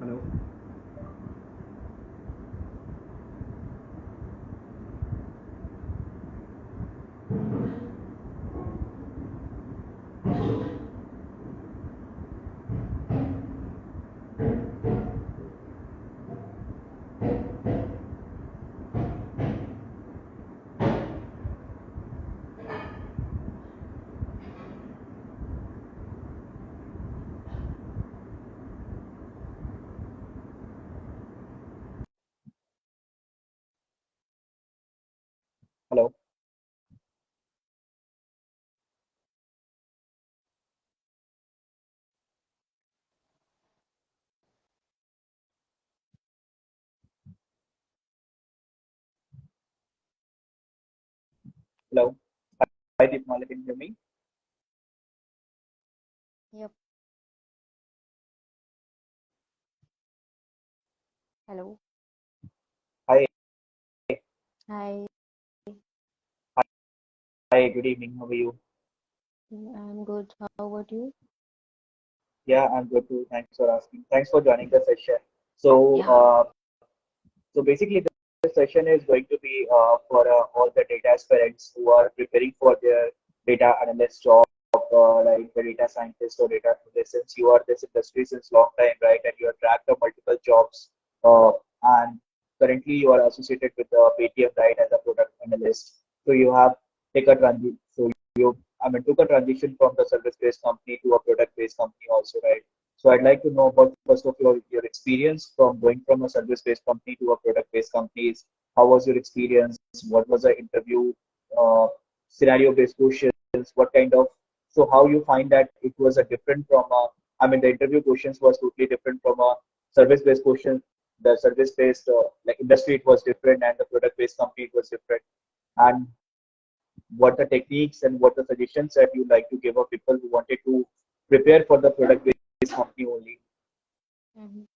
Hello. Hello. Hello. Hi, Deepmala, can you hear me? Yep. Hello. Hi. Hi. Hi, good evening. How are you? I'm good. How about you? Yeah, I'm good too. Thanks for asking. Thanks for joining the session. So, Yeah. basically, this session is going to be for all the data aspirants who are preparing for their data analyst job, like the data scientist or data analyst. Since you are this industry since long time, right, and you have tracked the multiple jobs, and currently you are associated with the Paytm, right, as a product analyst. So you have take a transition. So you, I mean, took a transition from the service-based company to a product-based company also, right? So I'd like to know about first of your experience from going from a service-based company to a product-based companies. How was your experience? What was the interview scenario-based questions? What kind of so how you find that it was a different from a I mean the interview questions was totally different from a service-based question. The service-based like industry it was different and the product-based company it was different. And what the techniques and what the suggestions that you like to give a people who wanted to prepare for the product-based company only. Mhm.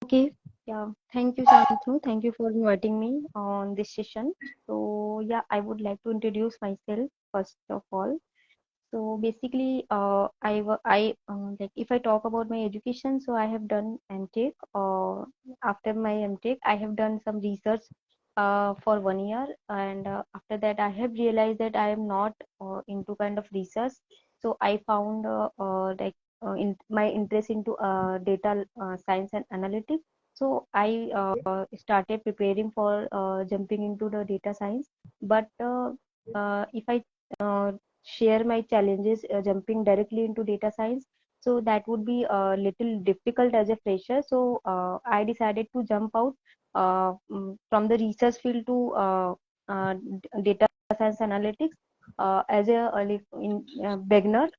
Okay. Yeah. Thank you, Shantanu. Thank you for inviting me on this session. So, yeah, I would like to introduce myself first of all. So basically, like if I talk about my education, so I have done MTech. After my MTech, I have done some research for 1 year, and after that, I have realized that I am not into kind of research. So I found in my interest into data science and analytics. So I started preparing for jumping into the data science. But if I share my challenges jumping directly into data science, so that would be a little difficult as a fresher. So I decided to jump out from the research field to data science analytics as a beginner.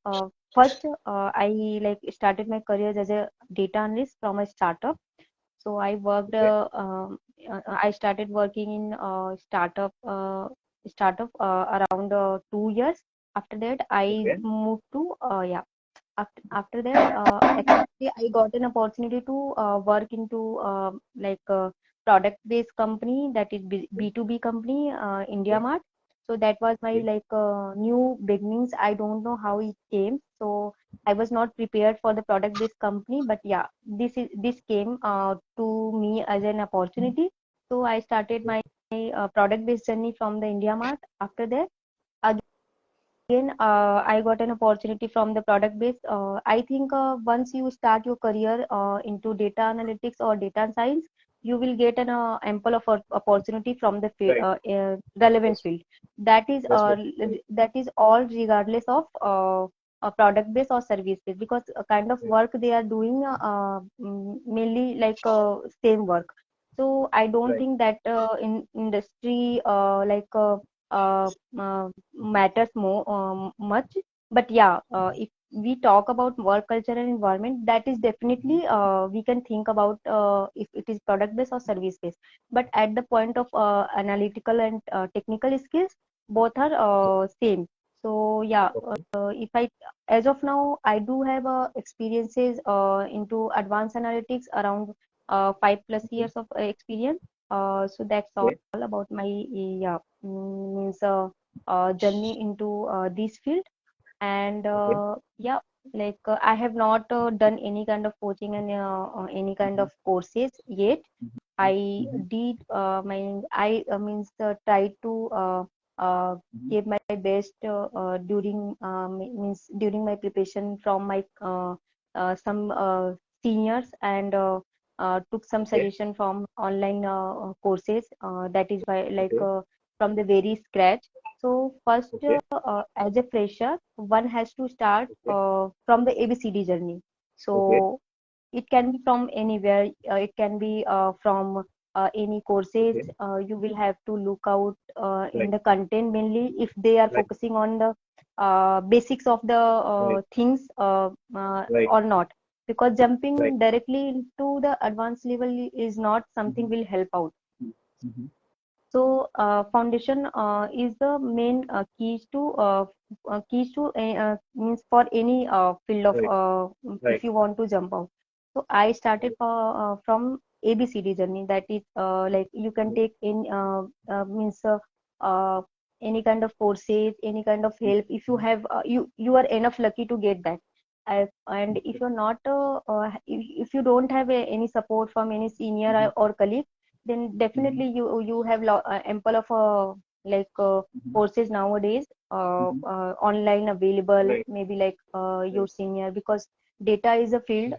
First, I like started my career as a data analyst from a startup. So Okay. I started working in startup around 2 years. After that, I Okay. moved to yeah. After that, actually, I got an opportunity to work into like a product-based company, that is B2B company, India Okay. Mart. So that was my Okay. like new beginnings. I don't know how it came. So I was not prepared for the product-based company, but yeah, this came to me as an opportunity. So I started my product-based journey from the India Mart. After that, again, I got an opportunity from the product base. I think once you start your career into data analytics or data science, you will get an ample of opportunity from the Right. relevant That's field. That is that's correct. that is all regardless of a product base or service base, because kind of Right. work they are doing mainly like same work. So I don't Right. think that in industry uh, uh, matters more much. But yeah, if we talk about work culture and environment, that is definitely we can think about if it is product based or service based. But at the point of analytical and technical skills, both are same. So yeah, Okay. if I as of now I do have experiences into advanced analytics around 5+ years of experience. So that's all Okay. about my yeah means journey into this field. And Okay. yeah, I have not done any kind of coaching and any kind Mm-hmm. of courses yet. I Mm-hmm. did my I means try to Mm-hmm. give my best during means during my preparation from my some seniors and took some Okay. suggestion from online courses. That is why Okay. from the very scratch. So first, Okay. as a fresher, one has to start Okay. from the ABCD journey. Okay. So it can be from anywhere. It can be from any courses. Okay. You will have to look out in Right. the content mainly if they are Right. focusing on the basics of the Right. things Right. or not. Because Right. jumping directly into the advanced level is not something Mm-hmm. will help out. Mm-hmm. So foundation is the main keys to means for any field of Right. if Right. you want to jump out. So I started from ABCD journey. That is you can Right. take in means uh, any kind of courses, any kind of help. If you have you are enough lucky to get that. And if you're not if you don't have any support from any senior Mm-hmm. or colleague, then Mm-hmm. definitely you have ample of like uh, Mm-hmm. courses nowadays Mm-hmm. online available, Right. maybe like your Right. senior, because data is a field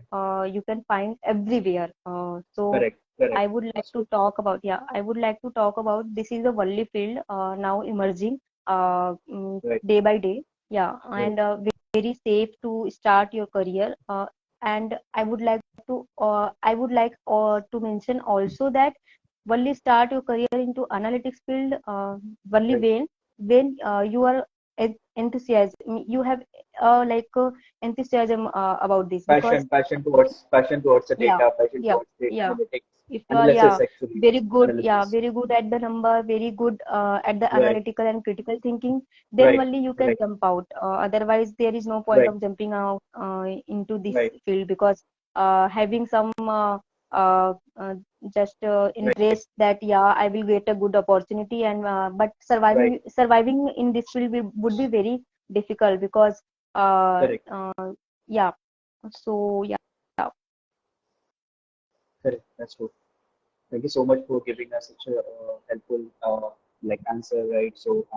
you can find everywhere. So Correct. Correct. I would like That's to true. talk about, yeah, I would like to talk about this is the only field now emerging Right. day by day. Yeah, Right. and very safe to start your career. And I would like to mention also that only start your career into analytics field only Right. when you are enthusiasm, you have enthusiasm about this, because Passion towards the yeah, data, passion yeah, towards the yeah. analytics, If you are, analysis yeah, actually, very good, yeah, analysis. very good at the number, very good at the Right. analytical and critical thinking, then Right. only you can Right. jump out. Otherwise, there is no point Right. of jumping out into this Right. field, because having some uh, uh, just Right. interest that yeah, I will get a good opportunity, and but Right. surviving in this field would be very difficult, because Correct. yeah. So yeah. Correct. That's true. Thank you so much for giving us such a helpful like answer, right? So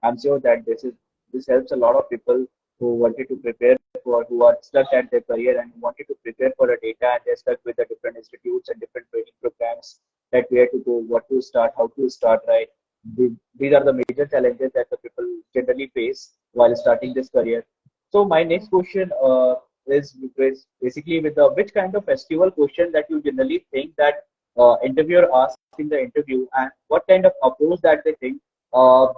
I'm sure that this helps a lot of people who wanted to prepare for who are stuck at their career and wanted to prepare for a data and they're stuck with the different institutes and different training programs that where to go, what to start, how to start, right? These are the major challenges that the people generally face while starting this career. So my next question is basically with the which kind of SQL question that you generally think that interviewer asks in the interview and what kind of approach that they think.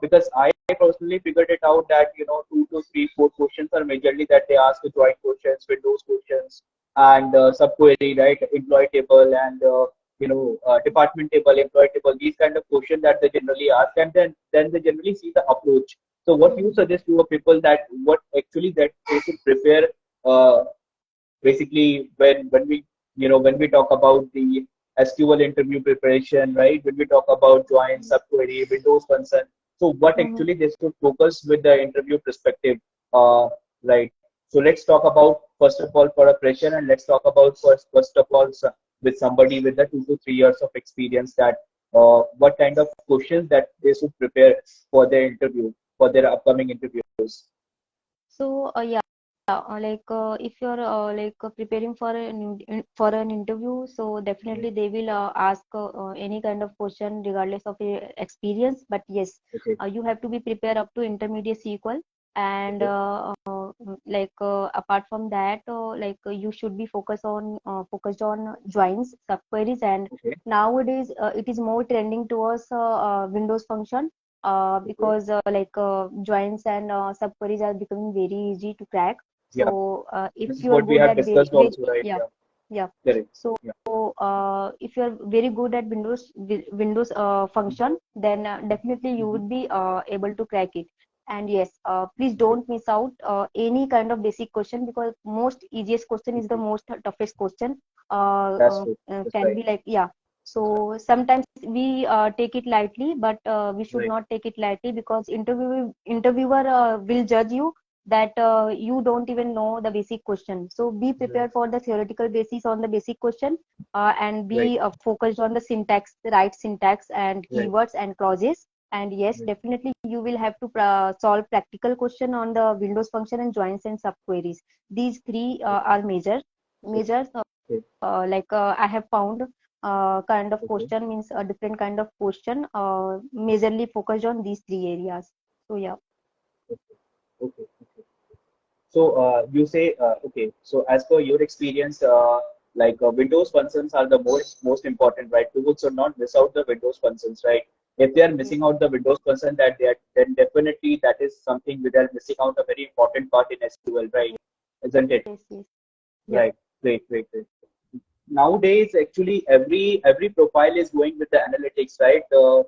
Because I personally figured it out that two to three, four questions are majorly that they ask the joint questions, Windows questions, and subquery, right? Employee table and department table, employee table. These kind of questions that they generally ask, and then they generally see the approach. So, what you Mhm. suggest to a people that what actually that they should prepare uh, basically when we talk about the SQL interview preparation, right? When we talk about join, subquery, Windows concern, so what Mhm. actually they should focus with the interview perspective, right? So let's talk about first of all for a fresher, and let's talk about first of all with somebody with the 2 to 3 years of experience that what kind of questions that they should prepare for their interview for their upcoming interviews. So if you're preparing for for an interview, so Right. definitely they will ask any kind of question regardless of your experience. But yes, Okay. you have to be prepared up to intermediate SQL, and Okay. apart from that, you should be focused on joins, subqueries, and Okay. nowadays it is more trending towards Windows function, Okay. because joins and subqueries are becoming very easy to crack. Yeah. So if This is you are what we good have at discussed also, right? yeah, Yeah. yeah. Correct. So Yeah. if you are very good at Windows Mhm. function, then definitely you Mhm. would be able to crack it. And yes, please don't miss out any kind of basic question, because most easiest question is the Mhm. most toughest question. That's true. That's Can right. be like, yeah. So sometimes we take it lightly, but we should Right. not take it lightly, because interviewer will judge you that you don't even know the basic question. So be Right. prepared for the theoretical basis on the basic question, and Right. be focused on the syntax, the right syntax and Right. keywords and clauses. And yes, Right. definitely you will have to solve practical question on the Windows function and joins and subqueries. These three are majors. Okay. I have found kind of Okay. question means a different kind of question, majorly focused on these three areas. So yeah. Okay. Okay. Okay. So you say okay. So as per your experience, Windows functions are the most important, right? People should not miss out the Windows functions, right? If they are Yes, missing out the Windows function, that they are, then definitely that is something where they are missing out a very important part in SQL, right? Isn't it? yes, yes. Yeah. Right. Great. Great. Great. Nowadays actually every profile is going with the analytics, right? The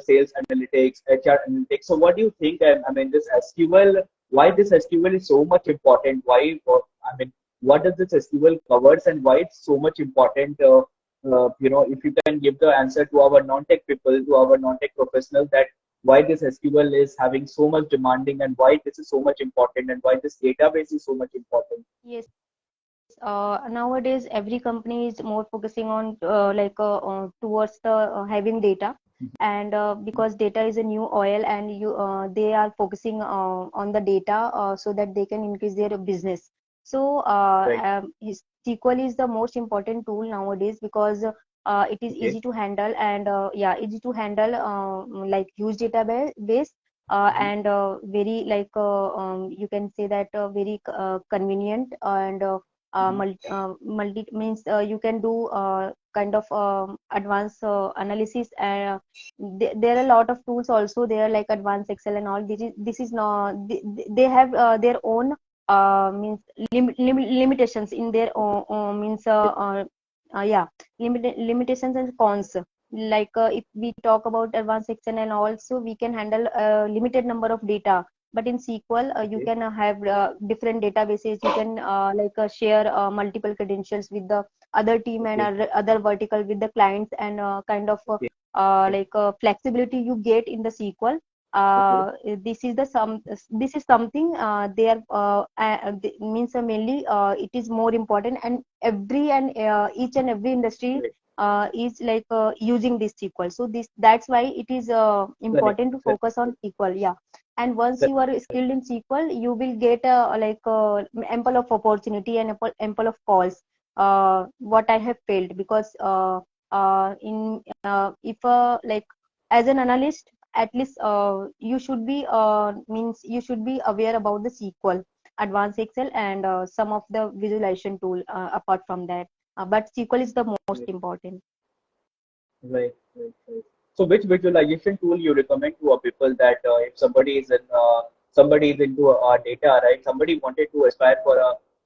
sales analytics, HR analytics. So what do you think? I mean, this SQL, why this SQL is so much important? I mean, what does this SQL covers and why it's so much important? If you can give the answer to our non-tech people, to our non-tech professionals, that why this SQL is having so much demanding and why this is so much important and why this database is so much important. Yes. Nowadays, every company is more focusing on towards the having data, and because data is a new oil, and they are focusing on the data so that they can increase their business. So Right. SQL is the most important tool nowadays because it is Okay. easy to handle, and easy to handle, like huge database. Mhm. And very you can say that very convenient, and Mhm. multi means you can do kind of advanced analysis. There are a lot of tools also there, like advanced Excel and all. This is not, they have their own means limitations in their own, means yeah, limitations and cons. Like if we talk about advanced Excel and also, we can handle a limited number of data. But in SQL, you Okay. can have different databases. You can share multiple credentials with the other team and Okay. other vertical with the clients, and kind of Okay. flexibility you get in the SQL. Okay. This is the some. This is something they are means mainly it is more important, and every and each and every industry Correct. is using this SQL. So that's why it is Correct. important to Correct. focus on SQL. Yeah. And once you are Correct. skilled in SQL, you will get ample of opportunity and ample of calls. What I have failed, because in if as an analyst, at least you should be means you should be aware about the SQL, advanced Excel, and some of the visualization tool apart from that. But SQL is the most Right. important. Right. Right. Right. So, which visualization tool you recommend to a people that if somebody is into data, right? Somebody wanted to aspire for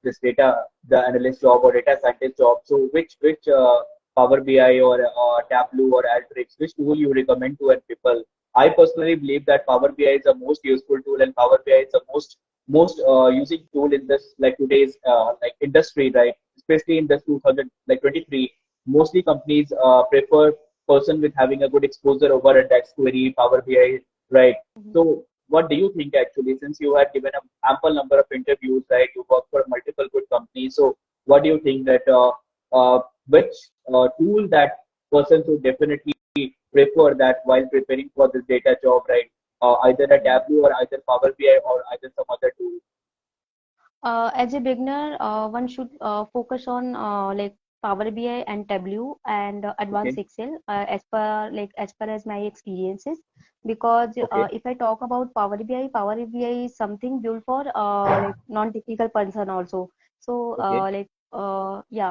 this data, the analyst job or data scientist job. So, which Power BI or Tableau or Alteryx, which tool you recommend to a people? I personally believe that Power BI is the most useful tool, and Power BI is the most using tool in this like today's industry, right? Especially in this 2000 like 23, mostly companies prefer person with having a good exposure over a DAX query, Power BI, right? Mhm. So, what do you think actually? Since you had given an ample number of interviews, right? You work for multiple good companies. So, what do you think that which tool that person should definitely prefer that while preparing for this data job, right? Either a Mhm. Tableau or either Power BI or either some other tool. As a beginner, one should focus on Power BI and Tableau and Advanced Okay, Excel, as per as my experiences. Because okay, if I talk about Power BI is something built for non-technical person also. So okay,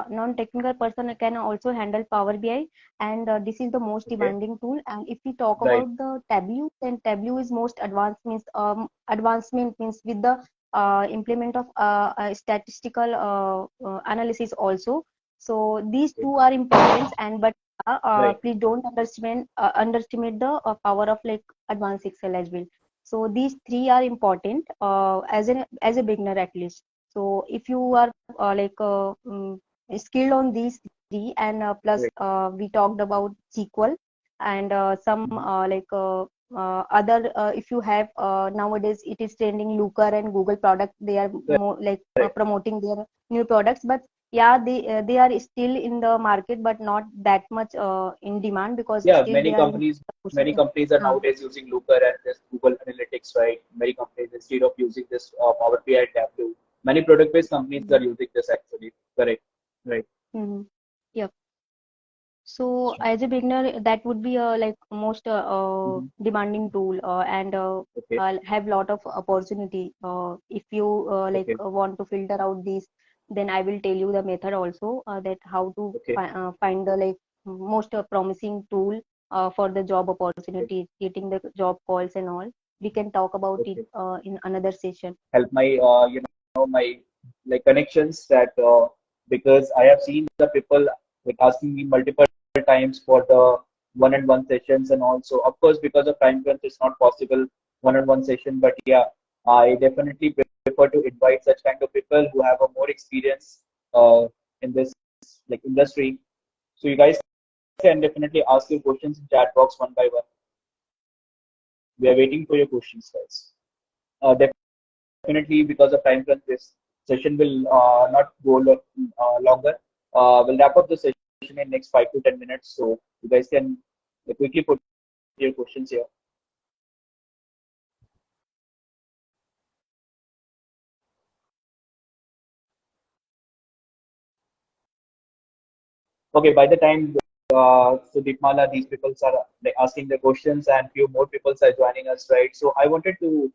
non-technical person can also handle Power BI, and this is the most okay, demanding tool. And if we talk right, about the Tableau, then Tableau is most advanced, means advancement means with the implement of statistical analysis also. So these okay, two are important, and but right, please don't underestimate the power of advanced Excel as well. So these three are important as a beginner at least. So if you are skilled on these three, and plus right. we talked about SQL and some Mhm. other if you have nowadays it is trending Looker and Google product. They are more like Correct. promoting their new products, but yeah, they are still in the market, but not that much in demand because Yeah, still they are in many process. companies are Uh, nowadays using Looker and this Google Analytics, right? Many companies instead of using this Power BI and Tableau, many product-based companies are using this actually. Correct. Right. mm-hmm. Yeah. So as a beginner, that would be a like most Mm-hmm. demanding tool and Okay. have lot of opportunity. If you Okay. want to filter out these, then I will tell you the method also that how to Okay. find the like most promising tool for the job Okay. opportunity, getting the job calls and all. We can talk about it Okay. in another session. Help my my like connections that because I have seen the people like asking me multiple times for the one-on-one sessions, and also of course because of time crunch it's not possible one-on-one session, but yeah, I definitely prefer to invite such kind of people who have a more experience in this like industry. So you guys can definitely ask your questions in chat box one by one. We are waiting for your questions, guys. Definitely, because of time crunch, this session will not go longer. We'll wrap up the session in next 5 to 10 minutes, so you guys can quickly put your questions here. Okay, by the time so Deepmala, these people are like asking the questions, and few more people are joining us, right? So I wanted to,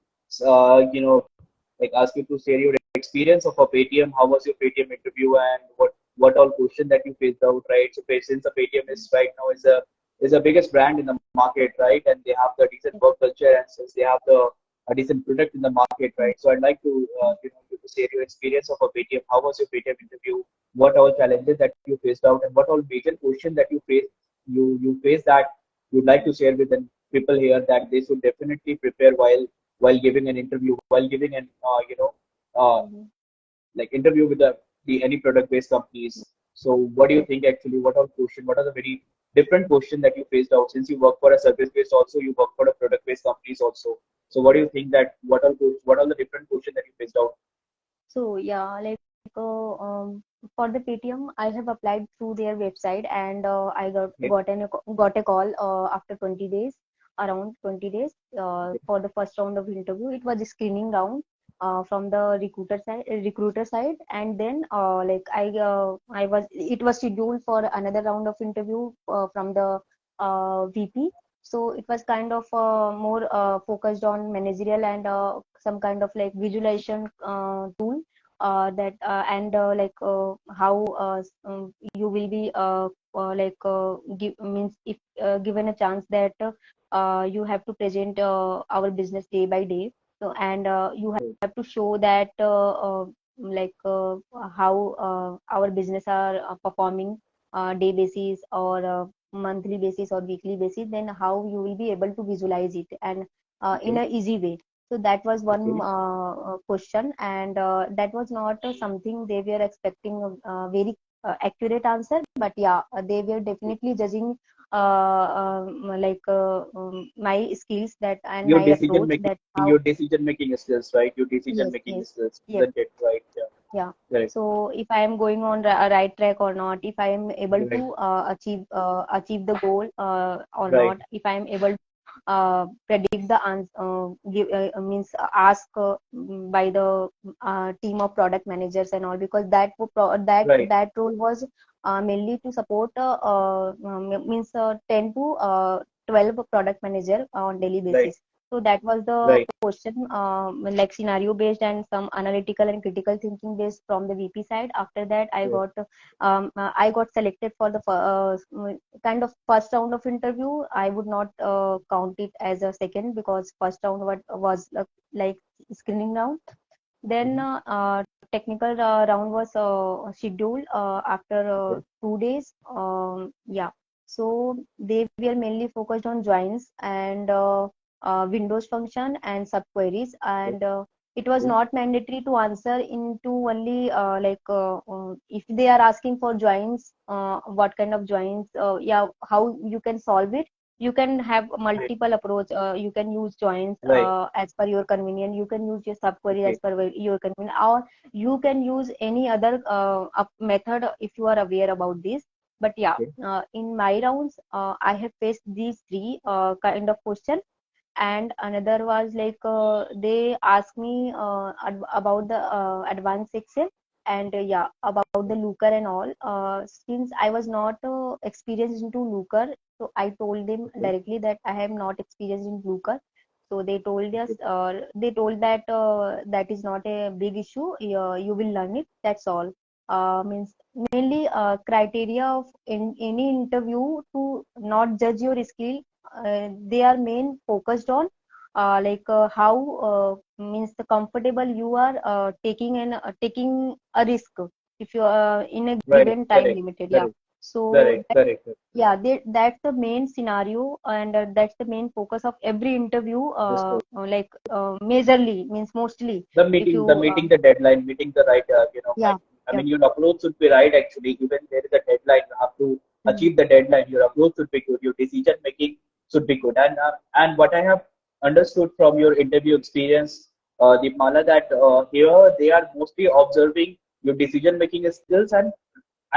like ask you to share your experience of a Paytm. How was your Paytm interview, and what all question that you faced out, right? So since the Paytm is right now is the biggest brand in the market, right? And they have the decent work culture, and since they have the a decent product in the market, right? So I'd like to you to share your experience of a Paytm. How was your Paytm interview? What all challenges that you faced out, and what all major question that you face that you'd like to share with the people here that they should definitely prepare while giving an interview, while giving an uh, Mhm. like interview with the any product based companies. So what do you Yes. think actually? What are question? What are the very different question that you faced out? Since you work for a service based, also you work for a product based companies also. So what do you think that what are the different question that you faced out? So yeah, for the Paytm, I have applied through their website and I Okay, got a call after 20 days, around 20 days okay, for the first round of interview. It was a screening round from the recruiter side, and then I was it was scheduled for another round of interview from the VP. So it was kind of more focused on managerial and some kind of like visualization tool that and how you will be give means if given a chance that you have to present our business day by day. So and you have to show that how our business are performing day basis or monthly basis or weekly basis, then how you will be able to visualize it and in okay, a easy way. So that was one okay, question, and that was not something they were expecting a very accurate answer. But yeah, they were okay. definitely judging my skills that and Your my decision approach making, that how. your decision making skills, right? Your decision Yes, making yes, skills, yes. isn't it? Right? Yeah. Yeah. Correct. So if I am going on a right track or not, if I am able Right. to achieve the goal or Right. not, if I am able to predict the answer, give means ask by the team of product managers and all, because Right. that role was mainly to support means 10 to 12 product manager on daily Right. basis. So that was the Right. question, like scenario based and some analytical and critical thinking based from the VP side. After that, Right. I got selected for the kind of first round of interview. I would not count it as a second, because first round was like screening round. Then Mhm. technical round was scheduled after Okay. 2 days. Yeah, so they were mainly focused on joins and Windows function and subqueries, Okay. and it was Okay. not mandatory to answer into only if they are asking for joins, what kind of joins, yeah, how you can solve it. you can have Right. multiple approach. You can use joins Right. as per your convenience. You can use your subquery as Okay. per your convenience, or you can use any other method if you are aware about this. But yeah, Okay. in my rounds, I have faced these three kind of question. And another was like they asked me about the advanced excel, and yeah, about the looker and all. Since I was not experienced into looker, so I told them Okay. directly that I am not experienced in looker. So they told us, Okay. they told that that is not a big issue, you will learn it, that's all. Means mainly criteria of in any interview to not judge your skill. They are main focused on like how means the comfortable you are taking a risk if you are in a Right. given time Correct. limited. Yeah, Correct. so Correct. Correct. yeah, that's the main scenario, and that's the main focus of every interview. Understood. Like majorly means mostly, The if meeting, you the deadline, meeting the right, yeah, I yeah, mean, your approach should be right. Actually, even there is a deadline, you have to mm, achieve the deadline. Your approach should be good. Your decision making should be good. And what I have understood from your interview experience, Deepmala, that here they are mostly observing your decision making skills and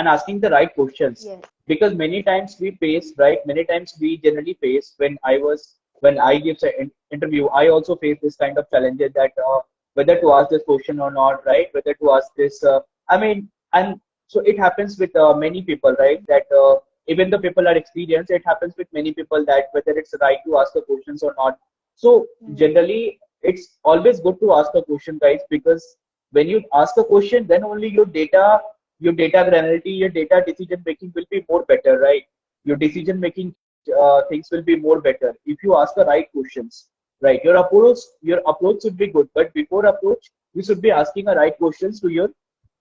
asking the right questions, yes, because many times we face, right, many times we generally face, when I give an interview, I also face this kind of challenges, that whether to ask this question or not, right, whether to ask this, I mean, and so it happens with many people, right, that even the people are experienced, it happens with many people, that whether it's right to ask the questions or not. So mm, generally it's always good to ask a question, guys, because when you ask a question, then only your data granularity, your data decision making will be more better, right? Your decision making things will be more better if you ask the right questions, right? Your approach should be good, but before approach, you should be asking the right questions to your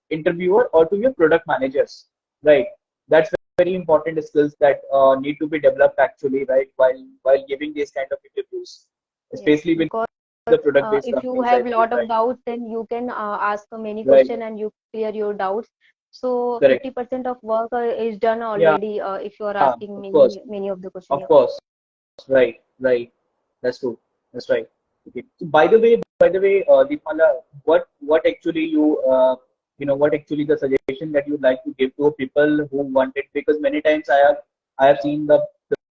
interviewer or to your product managers, right? That's very important skills that need to be developed actually, right? While giving these kind of interviews, yes, especially with because the product-based if you companies, I have believe, lot of right? doubts, then you can ask many Right. question and you clear your doubts. So Correct. 50% of work is done Yeah. already if you are asking Of course. many of the question. Of Yeah. course. Right, right. That's true. That's right. Okay. So by the way, Deepmala, what actually what actually the suggestion that you'd like to give to people who want it? Because many times I have seen the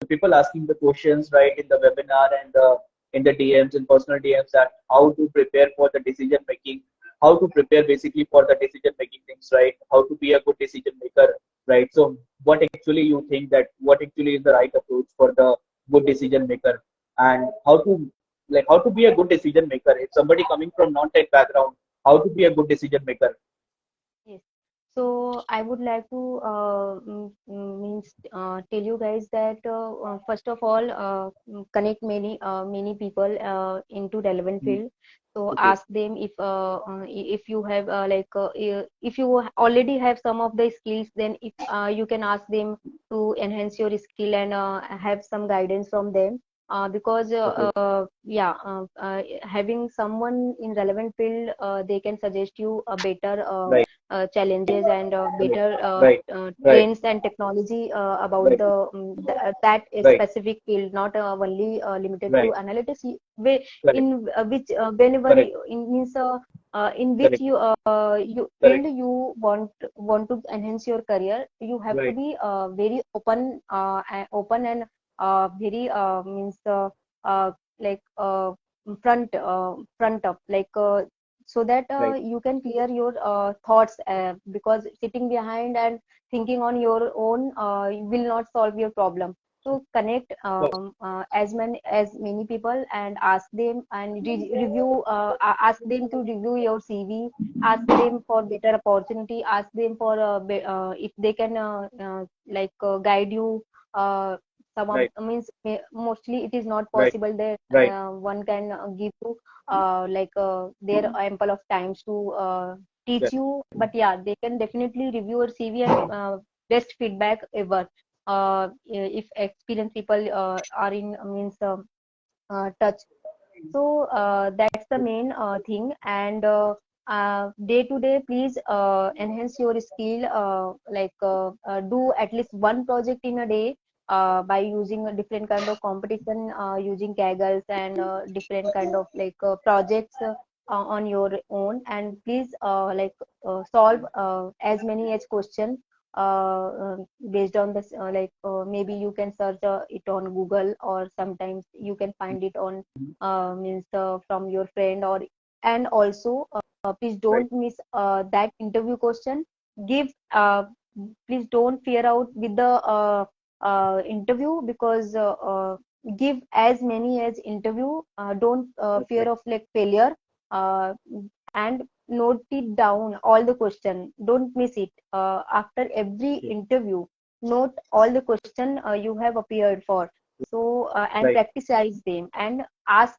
people asking the questions, right, in the webinar and in the DMs, in personal DMs, that how to prepare for the decision making, how to prepare basically for the decision making things, right? How to be a good decision maker, right? So what actually you think, that what actually is the right approach for the good decision maker, and how to be a good decision maker if somebody coming from non-tech background, how to be a good decision maker. Yes. So I would like to means tell you guys that first of all, connect many people into relevant Hmm. field. So Okay. ask them if you have if you already have some of the skills, then if you can ask them to enhance your skill and have some guidance from them. Because Okay. yeah, having someone in relevant field, they can suggest you a better Right. challenges and Right. better Right. Right. trends and technology about Right. the that Right. specific field, not only limited to Right. analytics. Correct. In which whenever Correct. in means in which Correct. you field Correct. you want to enhance your career, you have to Right. be very open and very means like front up like so that Right. you can clear your thoughts, because sitting behind and thinking on your own will not solve your problem. So connect Of course. as many people and ask them and review ask them to review your CV, ask them for better opportunity, ask them for if they can guide you. Some of Right. means mostly it is not Right. possible that Right. one can give you their ample of times to teach Correct. you. But yeah, they can definitely review your CV and best feedback ever if experienced people are in means touch. So that's the main thing. And day to day, please enhance your skill. Do at least one project in a day. by using a different kind of competition, using Kaggles and different kind of projects on your own. And please solve as many as question based on this, maybe you can search it on Google, or sometimes you can find it on means from your friend. Or and also please Right. don't miss that interview question. Give Please don't fear out with the interview, because give as many as interview. Don't fear Okay. of failure, uh, and note it down all the question. Don't miss it. After every Okay. interview, note all the question you have appeared for. So and Right. practicize them, and ask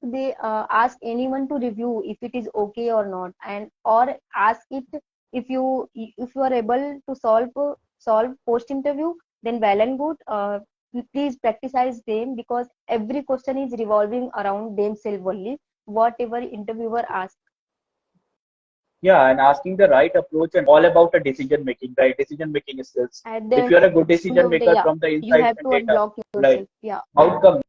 anyone to review if it is okay or not, and or ask it. If you are able to solve post interview, then well and good. Please practicize them, because every question is revolving around themselves only, whatever interviewer asks. Yeah, and asking the right approach and all about the decision making, right? Decision making skills. At the If you're a good end decision of the maker year, from the you insights have to and data, unblock right? yourself. Yeah. Outcome,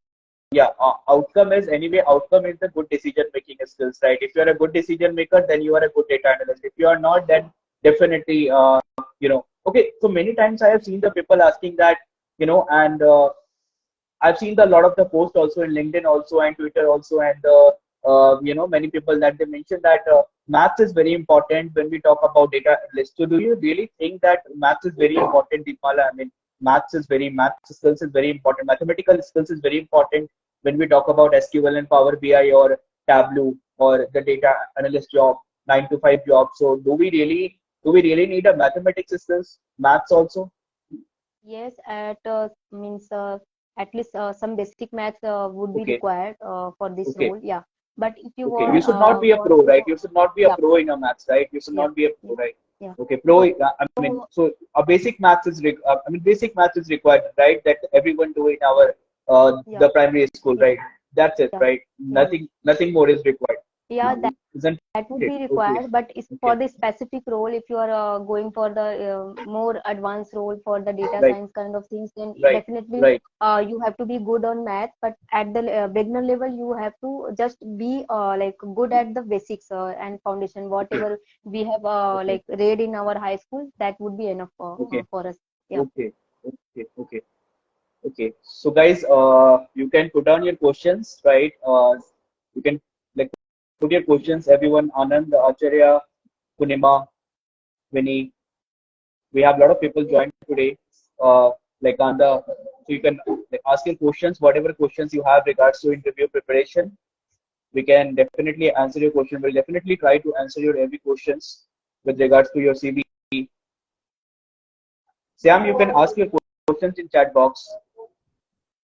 yeah, outcome is anyway, outcome is the good decision making skills, right? If you're a good decision maker, then you are a good data analyst. If you are not, then definitely, okay. So many times I have seen the people asking that, and I've seen a lot of the posts also in LinkedIn also and Twitter also, and many people that they mention that maths is very important when we talk about data analyst. So do you really think that maths is very important, Deepala? I mean, math skills is very important. Mathematical skills is very important when we talk about SQL and Power BI or Tableau or the data analyst job, 9 to 5 job. So do we really need a mathematics skills, maths also? Yes, at least some basic maths would be Okay, required for this okay. role. Yeah, but if you Okay, you should not be a want pro, to, right? You should not be a yeah, pro in a maths, right? You should yeah, not be a pro, yeah, right? yeah, Okay, pro. because I mean, so so a basic maths is, basic maths is required, right? That everyone do in our yeah, the primary school, yeah, right? That's it, yeah, right? yeah, Nothing more is required, yeah. isn't That would it? be Okay, required, but it's for okay, the specific role. If you are going for the more advanced role for the data right, science kind of things, then right, definitely right. you have to be good on math. But at the beginner level, you have to just be good at the basics and foundation. Okay, Whatever we have okay, read in our high school, that would be enough okay, for us. Yeah. okay, okay, okay. Okay, so guys, you can put down your questions, right? You can like put your questions. Everyone, Anand, Acharya, Punima, Vinny. We have a lot of people joined today. Like Anda, so you can like, ask your questions, whatever questions you have regards to interview preparation. We can definitely answer your question. We'll definitely try to answer your every questions with regards to your CV. Sam, you can ask your questions in chat box.